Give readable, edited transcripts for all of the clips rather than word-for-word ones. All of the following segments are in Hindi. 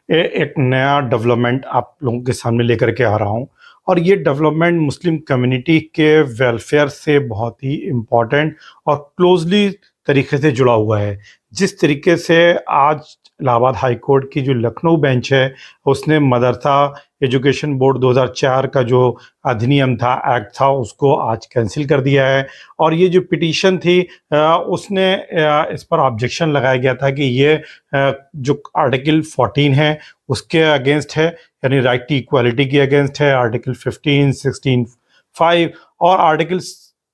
एक नया डेवलपमेंट आप लोगों के सामने लेकर के आ रहा हूँ। और ये डेवलपमेंट मुस्लिम कम्युनिटी के वेलफेयर से बहुत ही इम्पोर्टेंट और क्लोजली तरीके से जुड़ा हुआ है। जिस तरीके से आज इलाहाबाद हाई कोर्ट की जो लखनऊ बेंच है, उसने मदरसा एजुकेशन बोर्ड 2004 का जो अधिनियम था, एक्ट था, उसको आज कैंसिल कर दिया है। और ये जो पिटीशन थी, उसने इस पर ऑब्जेक्शन लगाया गया था कि ये जो आर्टिकल 14 है उसके अगेंस्ट है, यानी राइट टू इक्वालिटी के अगेंस्ट है। आर्टिकल 15, 16, 5 और आर्टिकल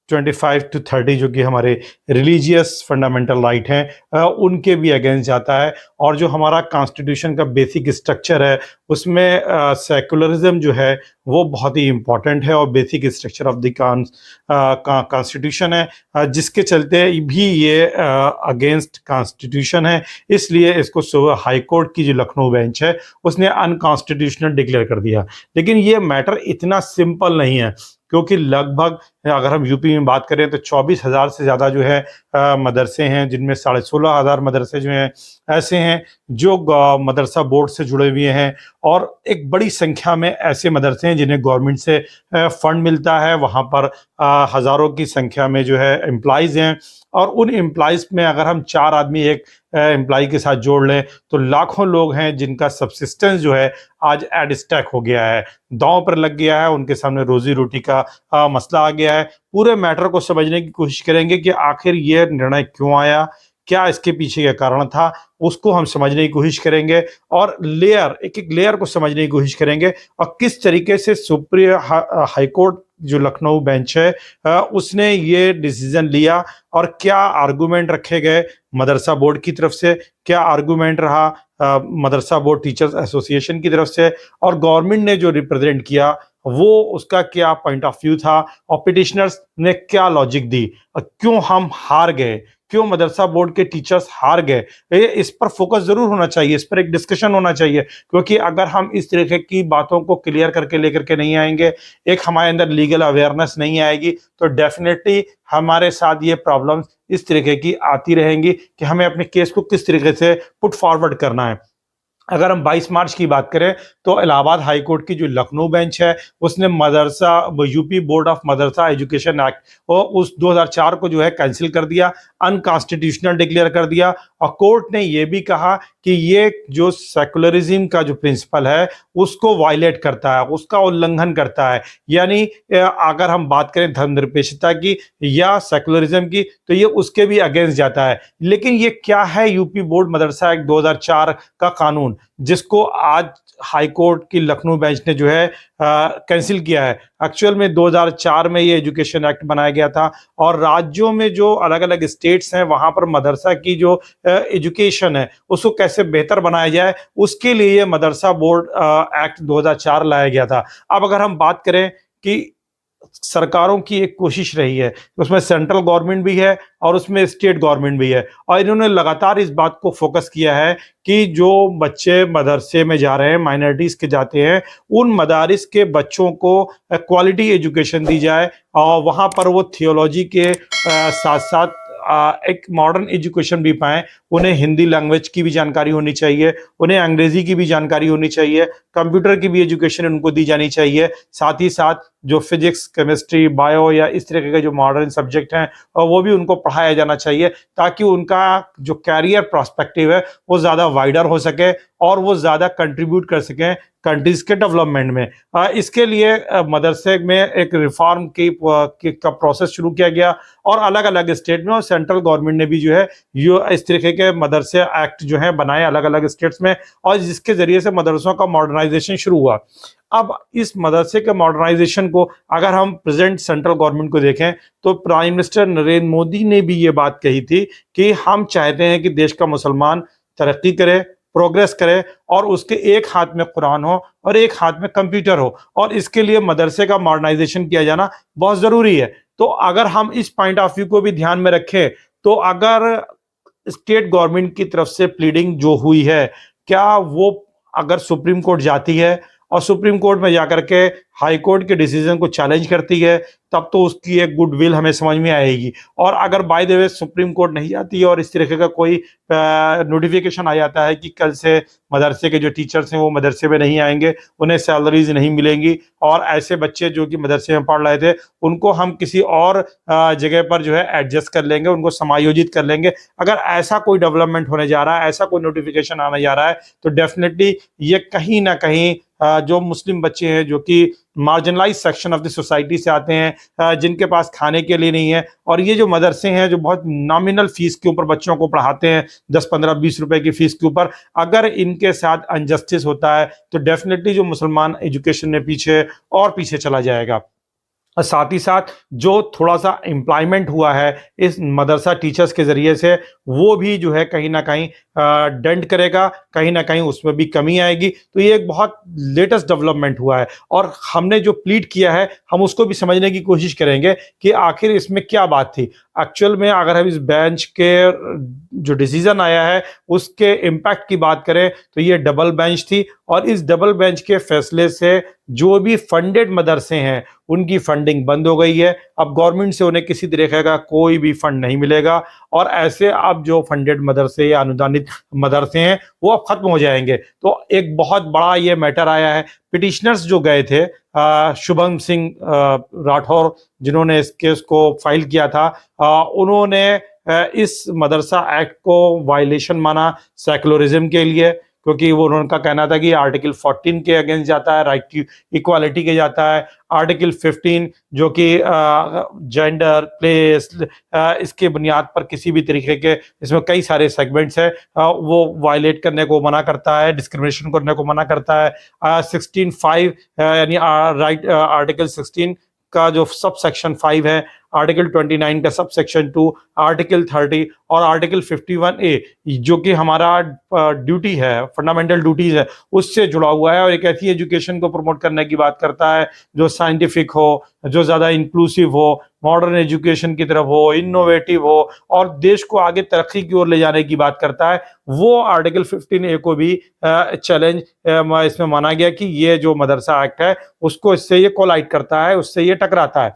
25 टू 30 जो कि हमारे रिलीजियस फंडामेंटल राइट हैं, उनके भी अगेंस्ट जाता है। और जो हमारा कॉन्स्टिट्यूशन का बेसिक स्ट्रक्चर है, उसमें सेकुलरिज्म जो है वो बहुत ही इम्पॉर्टेंट है और basic structure of the constitution है, जिसके चलते भी ये अगेंस्ट कॉन्स्टिट्यूशन है। इसलिए इसको हाई कोर्ट की जो लखनऊ बेंच है उसने अनकॉन्स्टिट्यूशनल डिक्लेयर कर दिया। लेकिन ये मैटर इतना सिंपल नहीं है, क्योंकि लगभग अगर हम यूपी में बात करें तो 24,000 से ज़्यादा जो है मदरसे हैं, जिनमें 16,500 मदरसे जो हैं ऐसे हैं जो मदरसा बोर्ड से जुड़े हुए हैं। और एक बड़ी संख्या में ऐसे मदरसे हैं जिन्हें गवर्नमेंट से फंड मिलता है। वहाँ पर हज़ारों की संख्या में जो है एम्प्लॉइज़ हैं, और उन एम्प्लॉइज़ में अगर हम 4 आदमी एक एम्प्लॉई के साथ जोड़ लें तो लाखों लोग हैं जिनका सब्सिस्टेंस जो है आज एट स्टैक हो गया है, दांव पर लग गया है। उनके सामने रोजी रोटी का मसला आ गया है। पूरे मैटर को समझने की कोशिश करेंगे कि आखिर ये निर्णय क्यों आया, क्या इसके पीछे का कारण था, उसको हम समझने की कोशिश करेंगे। और एक एक लेयर को समझने की कोशिश करेंगे, और किस तरीके से सुप्रीम हाई कोर्ट जो लखनऊ बेंच है, उसने ये डिसीजन लिया, और क्या आर्गुमेंट रखे गए मदरसा बोर्ड की तरफ से, क्या आर्गुमेंट रहा मदरसा बोर्ड टीचर्स एसोसिएशन की तरफ से, और गवर्नमेंट ने जो रिप्रेजेंट किया वो उसका क्या पॉइंट ऑफ व्यू था, और पिटिशनर्स ने क्या लॉजिक दी, और क्यों हम हार गए, क्यों मदरसा बोर्ड के टीचर्स हार गए। इस पर फोकस जरूर होना चाहिए, इस पर एक डिस्कशन होना चाहिए, क्योंकि अगर हम इस तरीके की बातों को क्लियर करके लेकर के नहीं आएंगे, एक हमारे अंदर लीगल अवेयरनेस नहीं आएगी, तो डेफिनेटली हमारे साथ ये प्रॉब्लम्स इस तरीके की आती रहेंगी कि हमें अपने केस को किस तरीके से पुट फॉरवर्ड करना है। अगर हम 22 मार्च की बात करें तो इलाहाबाद हाई कोर्ट की जो लखनऊ बेंच है, उसने UP board of Madrasa education act और उस 2004 को जो है कैंसिल कर दिया, अनकॉन्स्टिट्यूशनल डिक्लेयर कर दिया। और कोर्ट ने यह भी कहा कि ये जो सेकुलरिज्म का जो प्रिंसिपल है उसको वायलेट करता है, उसका उल्लंघन करता है। यानी अगर हम बात करें धर्मनिरपेक्षता की या सेकुलरिज्म की, तो ये उसके भी अगेंस्ट जाता है। लेकिन ये क्या है यूपी बोर्ड मदरसा एक्ट 2004 का कानून, जिसको आज हाई कोर्ट की लखनऊ बेंच ने जो है कैंसिल किया है। एक्चुअल में 2004 में ये एजुकेशन एक्ट बनाया गया था, और राज्यों में जो अलग अलग स्टेट्स हैं वहां पर मदरसा की जो एजुकेशन है उसको कैसे बेहतर बनाया जाए, उसके लिए ये मदरसा बोर्ड एक्ट 2004 लाया गया था। अब अगर हम बात करें कि सरकारों की एक कोशिश रही है, उसमें सेंट्रल गवर्नमेंट भी है और उसमें स्टेट गवर्नमेंट भी है, और इन्होंने लगातार इस बात को फोकस किया है कि जो बच्चे मदरसे में जा रहे हैं, माइनॉरिटीज के जाते हैं, उन मदारिस के बच्चों को क्वालिटी एजुकेशन दी जाए, और वहाँ पर वो थियोलॉजी के साथ साथ एक मॉडर्न एजुकेशन भी पाएं। उन्हें हिंदी लैंग्वेज की भी जानकारी होनी चाहिए, उन्हें अंग्रेजी की भी जानकारी होनी चाहिए, कंप्यूटर की भी एजुकेशन उनको दी जानी चाहिए। साथ ही साथ जो फिजिक्स, केमिस्ट्री, बायो या इस तरह के जो मॉडर्न सब्जेक्ट हैं वो भी उनको पढ़ाया जाना चाहिए, ताकि उनका जो कैरियर प्रोस्पेक्टिव है वो ज़्यादा वाइडर हो सके और वो ज़्यादा कंट्रीब्यूट कर सकें कंट्रीज के डेवलपमेंट में। इसके लिए मदरसे में एक रिफॉर्म का प्रोसेस शुरू किया गया, और अलग अलग स्टेट में और सेंट्रल गवर्नमेंट ने भी जो है इस तरीके के मदरसे एक्ट जो है बनाए अलग अलग स्टेट्स में, और जिसके जरिए से मदरसों का मॉडर्नाइजेशन शुरू हुआ। अब इस मदरसे के मॉडर्नाइजेशन को अगर हम प्रेजेंट सेंट्रल गवर्नमेंट को देखें तो प्राइम मिनिस्टर नरेंद्र मोदी ने भी ये बात कही थी कि हम चाहते हैं कि देश का मुसलमान तरक्की करे, प्रोग्रेस करे, और उसके एक हाथ में कुरान हो और एक हाथ में कंप्यूटर हो, और इसके लिए मदरसे का मॉडर्नाइजेशन किया जाना बहुत जरूरी है। तो अगर हम इस पॉइंट ऑफ व्यू को भी ध्यान में रखें, तो अगर स्टेट गवर्नमेंट की तरफ से प्लीडिंग जो हुई है, क्या वो अगर सुप्रीम कोर्ट जाती है और सुप्रीम कोर्ट में जाकर के हाई कोर्ट के डिसीजन को चैलेंज करती है, तब तो उसकी एक गुडविल हमें समझ में आएगी। और अगर by the way supreme court नहीं जाती है और इस तरीके का कोई नोटिफिकेशन आ जाता है कि कल से मदरसे के जो टीचर्स हैं वो मदरसे में नहीं आएंगे, उन्हें सैलरीज नहीं मिलेंगी, और ऐसे बच्चे जो कि मदरसे में पढ़ रहे थे उनको हम किसी और जगह पर जो है एडजस्ट कर लेंगे, उनको समायोजित कर लेंगे। अगर ऐसा कोई डेवलपमेंट होने जा रहा है, ऐसा कोई नोटिफिकेशन आने जा रहा है, तो डेफिनेटली ये कहीं ना कहीं जो मुस्लिम बच्चे हैं जो कि marginalize section of the society से आते हैं, जिनके पास खाने के लिए नहीं है, और ये जो मदरसे हैं जो बहुत नॉमिनल फीस के ऊपर बच्चों को पढ़ाते हैं, 10 15 20 रुपए की फीस के ऊपर, अगर इनके साथ अनजस्टिस होता है तो डेफिनेटली जो मुसलमान एजुकेशन में पीछे और पीछे चला जाएगा। और साथ ही साथ जो थोड़ा सा एम्प्लॉयमेंट हुआ है इस मदरसा टीचर्स के ज़रिए से, वो भी जो है कहीं ना कहीं डेंट करेगा, कहीं ना कहीं उसमें भी कमी आएगी। तो ये एक बहुत लेटेस्ट डेवलपमेंट हुआ है, और हमने जो प्लीड किया है हम उसको भी समझने की कोशिश करेंगे कि आखिर इसमें क्या बात थी। एक्चुअल में अगर हम इस बेंच के जो डिसीजन आया है उसके इम्पैक्ट की बात करें तो ये डबल बेंच थी, और इस डबल बेंच के फैसले से जो भी फंडेड मदरसे हैं उनकी फंडिंग बंद हो गई है। अब गवर्नमेंट से उन्हें किसी तरीके का कोई भी फंड नहीं मिलेगा, और ऐसे अब जो फंडेड मदरसे या अनुदानित मदरसे हैं वो अब खत्म हो जाएंगे। तो एक बहुत बड़ा ये मैटर आया है। पिटिशनर्स जो गए थे, शुभम सिंह राठौर जिन्होंने इस केस को फाइल किया था, उन्होंने इस मदरसा एक्ट को वायलेशन माना सेकुलरिज्म के लिए, क्योंकि वो उनका कहना था कि आर्टिकल 14 के अगेंस्ट जाता है, राइट टू इक्वालिटी के जाता है। आर्टिकल 15 जो कि जेंडर प्लेस, इसके बुनियाद पर किसी भी तरीके के, इसमें कई सारे सेगमेंट्स हैं, वो वायलेट करने को मना करता है, डिस्क्रिमिनेशन करने को मना करता है। 16(5) यानी राइट आर्टिकल 16 का जो सब सेक्शन 5 है, आर्टिकल 29 का सब सेक्शन 2, आर्टिकल 30 और आर्टिकल 51A जो कि हमारा ड्यूटी है, फंडामेंटल ड्यूटीज है, उससे जुड़ा हुआ है। और एक ऐसी एजुकेशन को प्रमोट करने की बात करता है जो साइंटिफिक हो, जो ज़्यादा इंक्लूसिव हो, मॉडर्न एजुकेशन की तरफ हो, इनोवेटिव हो, और देश को आगे तरक्की की ओर ले जाने की बात करता है। वो आर्टिकल 15A को भी चैलेंज इसमें माना गया कि ये जो मदरसा एक्ट है उसको इससे ये कोलाइड करता है, उससे ये टकराता है।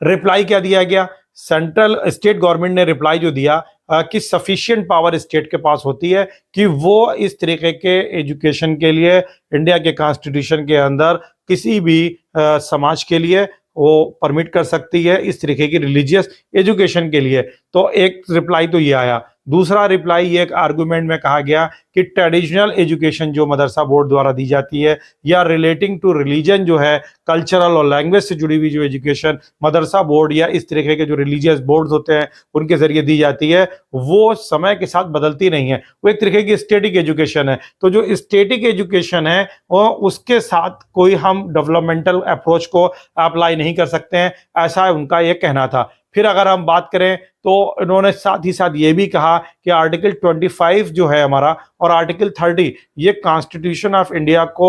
रिप्लाई क्या दिया गया? सेंट्रल स्टेट गवर्नमेंट ने रिप्लाई जो दिया कि सफिशिएंट पावर स्टेट के पास होती है कि वो इस तरीके के एजुकेशन के लिए इंडिया के कॉन्स्टिट्यूशन के अंदर किसी भी समाज के लिए वो परमिट कर सकती है इस तरीके की रिलीजियस एजुकेशन के लिए। तो एक रिप्लाई तो ये आया। दूसरा रिप्लाई एक आर्गुमेंट में कहा गया कि ट्रेडिशनल एजुकेशन जो मदरसा बोर्ड द्वारा दी जाती है, या रिलेटिंग टू रिलीजन जो है, कल्चरल और लैंग्वेज से जुड़ी हुई जो एजुकेशन मदरसा बोर्ड या इस तरीके के जो रिलीजियस बोर्ड होते हैं उनके जरिए दी जाती है, वो समय के साथ बदलती नहीं है, वो एक तरीके की स्टैटिक एजुकेशन है। तो जो स्टैटिक एजुकेशन है वो उसके साथ कोई हम डेवलपमेंटल अप्रोच को अप्लाई नहीं कर सकते हैं, ऐसा उनका ये कहना था। फिर अगर हम बात करें तो इन्होंने साथ ही साथ ये भी कहा कि आर्टिकल 25 जो है हमारा और आर्टिकल 30 ये कॉन्स्टिट्यूशन ऑफ इंडिया को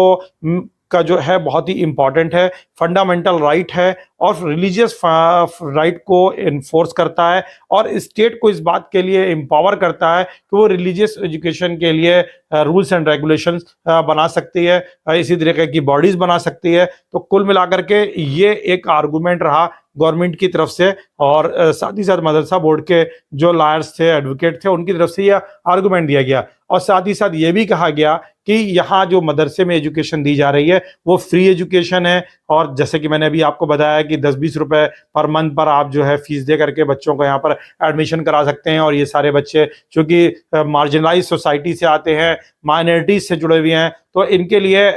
का जो है बहुत ही इंपॉर्टेंट है, फंडामेंटल राइट है, और रिलीजियस राइट को इन्फोर्स करता है, और स्टेट को इस बात के लिए एम्पावर करता है कि वो रिलीजियस एजुकेशन के लिए रूल्स एंड रेगुलेशंस बना सकती है, इसी तरीके की बॉडीज बना सकती है। तो कुल मिलाकर के ये एक आर्गुमेंट रहा गवर्नमेंट की तरफ से, और साथ ही साथ मदरसा बोर्ड के जो लॉयर्स थे, एडवोकेट थे, उनकी तरफ से यह आर्गुमेंट दिया गया। और साथ ही साथ ये भी कहा गया कि यहाँ जो मदरसे में एजुकेशन दी जा रही है वो फ्री एजुकेशन है, और जैसे कि मैंने अभी आपको बताया कि 10-20 रुपए पर मंथ पर आप जो है फीस दे करके बच्चों को यहाँ पर एडमिशन करा सकते हैं। और ये सारे बच्चे चूंकि मार्जिनलाइज सोसाइटी से आते हैं, माइनॉरिटीज से जुड़े हुए हैं, तो इनके लिए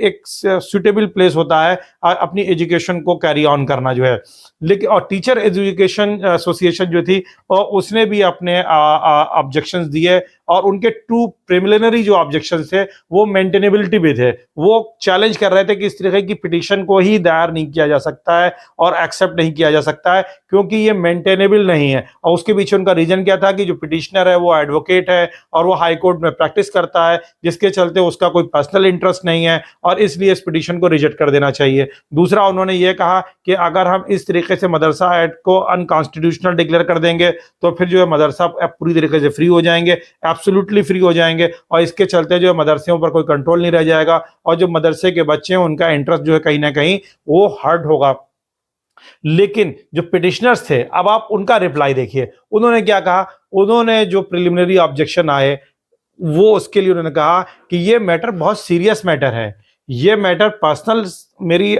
एक सुटेबल प्लेस होता है अपनी एजुकेशन को कैरी ऑन करना जो है। लेकिन और टीचर एजुकेशन एसोसिएशन जो थी उसने भी अपने ऑब्जेक्शंस दिए, और उनके टू प्रिलिमिनरी जो ऑब्जेक्शंस थे वो मेंटेनेबिलिटी भी थे। वो चैलेंज कर रहे थे कि इस तरह की पिटीशन को ही दायर नहीं किया जा सकता है और एक्सेप्ट नहीं किया जा सकता है क्योंकि ये मेंटेनेबल नहीं है। और उसके पीछे उनका रीजन क्या था कि जो पिटिशनर है वो एडवोकेट है और वो हाई कोर्ट में प्रैक्टिस करता है, जिसके चलते उसका कोई पर्सनल इंटरेस्ट नहीं है, और इसलिए इस पिटीशन को रिजेक्ट कर देना चाहिए। दूसरा, उन्होंने ये कहा कि अगर हम इस तरीके से मदरसा एक्ट को अनकॉन्स्टिट्यूशनल डिक्लेयर कर देंगे तो फिर जो है मदरसा पूरी तरीके से फ्री हो जाएंगे, एब्सोल्युटली फ्री हो जाएंगे, और इसके चलते जो है मदरसों पर कोई कंट्रोल नहीं रह जाएगा, और जो मदरसे के बच्चे हैं उनका इंटरेस्ट जो है कहीं ना कहीं वो हर्ट होगा। लेकिन जो पिटिशनर्स थे, अब आप उनका रिप्लाई देखिए। उन्होंने क्या कहा? उन्होंने जो प्रिलिमिनरी ऑब्जेक्शन आए, वो उसके लिए उन्होंने कहा कि ये मैटर बहुत सीरियस मैटर है। ये मैटर पर्सनल मेरी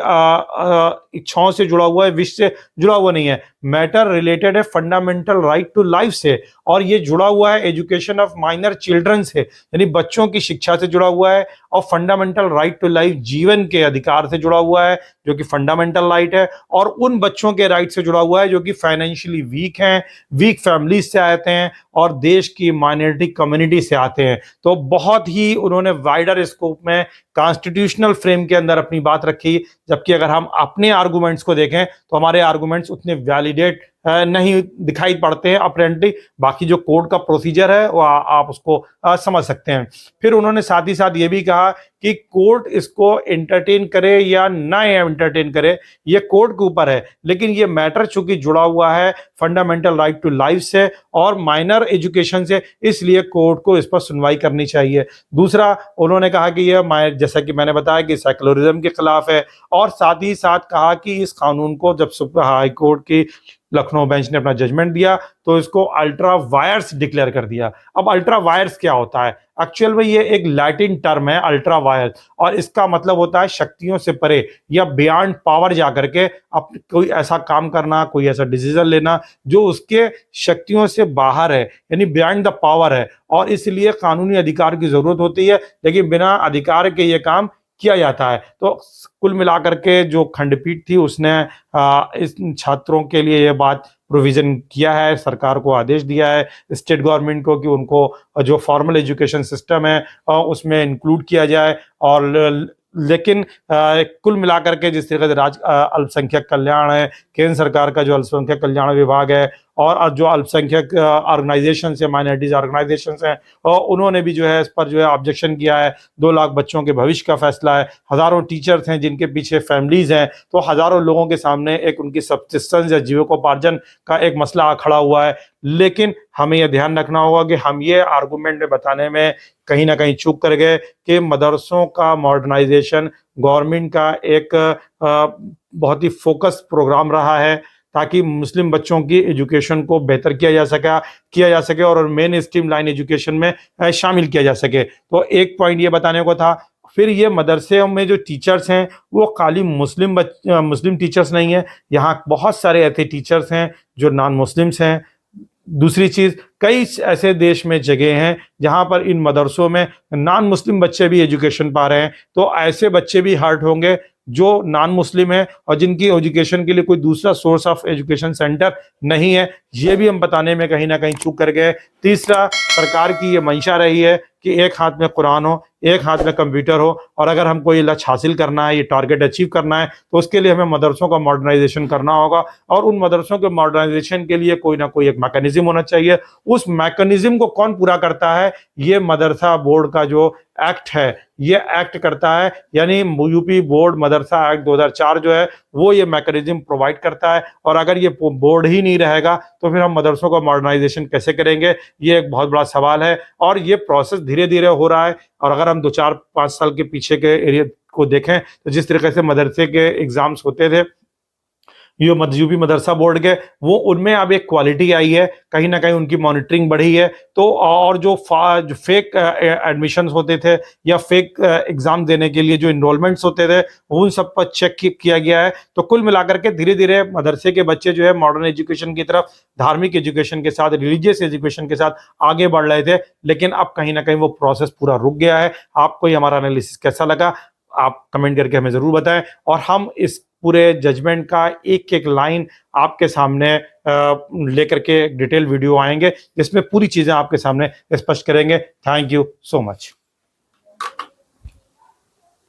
इच्छाओं से जुड़ा हुआ है, विश से जुड़ा हुआ नहीं है। मैटर रिलेटेड है फंडामेंटल राइट टू लाइफ से, और ये जुड़ा हुआ है एजुकेशन ऑफ माइनर चिल्ड्रन से, यानी बच्चों की शिक्षा से जुड़ा हुआ है, और फंडामेंटल राइट टू लाइफ जीवन के अधिकार से जुड़ा हुआ है, जो कि फंडामेंटल राइट है, और उन बच्चों के राइट से जुड़ा हुआ है जो कि फाइनेंशियली वीक हैं, वीक फैमिलीज से आते हैं, और देश की माइनॉरिटी कम्युनिटी से आते हैं। तो बहुत ही उन्होंने वाइडर स्कोप में कॉन्स्टिट्यूशनल फ्रेम के अंदर अपनी बात रखी, जबकि अगर हम अपने आर्गुमेंट्स को देखें तो हमारे आर्गुमेंट्स उतने वैलिडेट नहीं दिखाई पड़ते हैं अपेरेंटली। बाकी जो कोर्ट का प्रोसीजर है वो आप उसको समझ सकते हैं। फिर उन्होंने साथ ही साथ ये भी कहा कि कोर्ट इसको एंटरटेन करे या ना एंटरटेन करे, ये कोर्ट के ऊपर है, लेकिन ये मैटर चूंकि जुड़ा हुआ है फंडामेंटल राइट टू लाइफ से और माइनर एजुकेशन से, इसलिए कोर्ट को इस पर सुनवाई करनी चाहिए। दूसरा, उन्होंने कहा कि यह, जैसा कि मैंने बताया, कि सेकुलरिज्म के खिलाफ है, और साथ ही साथ कहा कि इस कानून को जब हाई कोर्ट की लखनऊ बेंच ने अपना जजमेंट दिया तो इसको अल्ट्रा वायर्स डिक्लेयर कर दिया। अब अल्ट्रा वायर्स क्या होता है? एक्चुअल में ये एक लैटिन टर्म है अल्ट्रा वायर्स, और इसका मतलब होता है शक्तियों से परे या बियॉन्ड पावर जाकर के अब कोई ऐसा काम करना, कोई ऐसा डिसीजन लेना जो उसके शक्तियों से बाहर है, यानी बियॉन्ड द पावर है, और इसलिए कानूनी अधिकार की जरूरत होती है, लेकिन बिना अधिकार के ये काम किया जाता है। तो कुल मिलाकर के जो खंडपीठ थी उसने इस छात्रों के लिए ये बात प्रोविजन किया है, सरकार को आदेश दिया है, स्टेट गवर्नमेंट को, कि उनको जो फॉर्मल एजुकेशन सिस्टम है उसमें इंक्लूड किया जाए। और लेकिन कुल मिलाकर के जिस तरीके से अल्पसंख्यक कल्याण है, केंद्र सरकार का जो अल्पसंख्यक कल्याण विभाग है, और जो अल्पसंख्यक ऑर्गेनाइजेशन है, माइनॉरिटीज ऑर्गेनाइजेशन हैं, और उन्होंने भी जो है इस पर जो है ऑब्जेक्शन किया है। 2 लाख बच्चों के भविष्य का फैसला है, हजारों टीचर्स हैं जिनके पीछे फैमिलीज हैं, तो हजारों लोगों के सामने एक उनकी सब्सिस्टेंस या जीविकोपार्जन का एक मसला खड़ा हुआ है। लेकिन हमें यह ध्यान रखना होगा कि हम ये आर्गुमेंट में बताने में कहीं ना कहीं चूक कर गए कि मदरसों का मॉडर्नाइजेशन गवर्नमेंट का एक बहुत ही फोकस प्रोग्राम रहा है, ताकि मुस्लिम बच्चों की एजुकेशन को बेहतर किया जा सके और मेन स्ट्रीम लाइन एजुकेशन में शामिल किया जा सके। तो एक पॉइंट ये बताने को था। फिर ये मदरसे में जो टीचर्स हैं वो खाली मुस्लिम टीचर्स नहीं है, यहाँ बहुत सारे ऐसे टीचर्स हैं जो नॉन मुस्लिम्स हैं। दूसरी चीज, कई ऐसे देश में जगह हैं जहां पर इन मदरसों में नॉन मुस्लिम बच्चे भी एजुकेशन पा रहे हैं, तो ऐसे बच्चे भी हर्ट होंगे जो नॉन मुस्लिम है और जिनकी एजुकेशन के लिए कोई दूसरा सोर्स ऑफ एजुकेशन सेंटर नहीं है। ये भी हम बताने में कहीं ना कहीं चूक कर गए। तीसरा, सरकार की ये मंशा रही है कि एक हाथ में कुरान हो, एक हाथ में कंप्यूटर हो, और अगर हमको ये लक्ष्य हासिल करना है, ये टारगेट अचीव करना है, तो उसके लिए हमें मदरसों का मॉडर्नाइजेशन करना होगा, और उन मदरसों के मॉडर्नाइजेशन के लिए कोई ना कोई एक मैकेनिज्म होना चाहिए। उस मैकेनिज्म को कौन पूरा करता है? ये मदरसा बोर्ड का जो एक्ट है ये एक्ट करता है, यानी यूपी बोर्ड मदरसा एक्ट 2004 जो है वो ये मैकेनिज्म प्रोवाइड करता है। और अगर ये बोर्ड ही नहीं रहेगा तो फिर हम मदरसों का मॉडर्नाइजेशन कैसे करेंगे? ये एक बहुत बड़ा सवाल है, और ये प्रोसेस धीरे धीरे हो रहा है। और अगर हम 2-4-5 साल के पीछे के एरिया को देखें तो जिस तरीके से मदरसे के एग्जाम्स होते थे यूपी मदरसा बोर्ड के, वो उनमें अब एक क्वालिटी आई है, कहीं ना कहीं उनकी मॉनिटरिंग बढ़ी है। तो और जो फेक एडमिशन्स होते थे या फेक एग्जाम देने के लिए जो इनरोलमेंट्स होते थे, उन सब पर चेक किया गया है। तो कुल मिलाकर के धीरे धीरे मदरसे के बच्चे जो है मॉडर्न एजुकेशन की तरफ, धार्मिक एजुकेशन के साथ, रिलीजियस एजुकेशन के साथ आगे बढ़ रहे थे, लेकिन अब कहीं ना कहीं वो प्रोसेस पूरा रुक गया है। आपको ये हमारा एनालिसिस कैसा लगा आप कमेंट करके हमें जरूर बताएं, और हम इस पूरे जजमेंट का एक एक लाइन आपके सामने लेकर के डिटेल वीडियो आएंगे जिसमें पूरी चीजें आपके सामने स्पष्ट करेंगे। Thank you so much.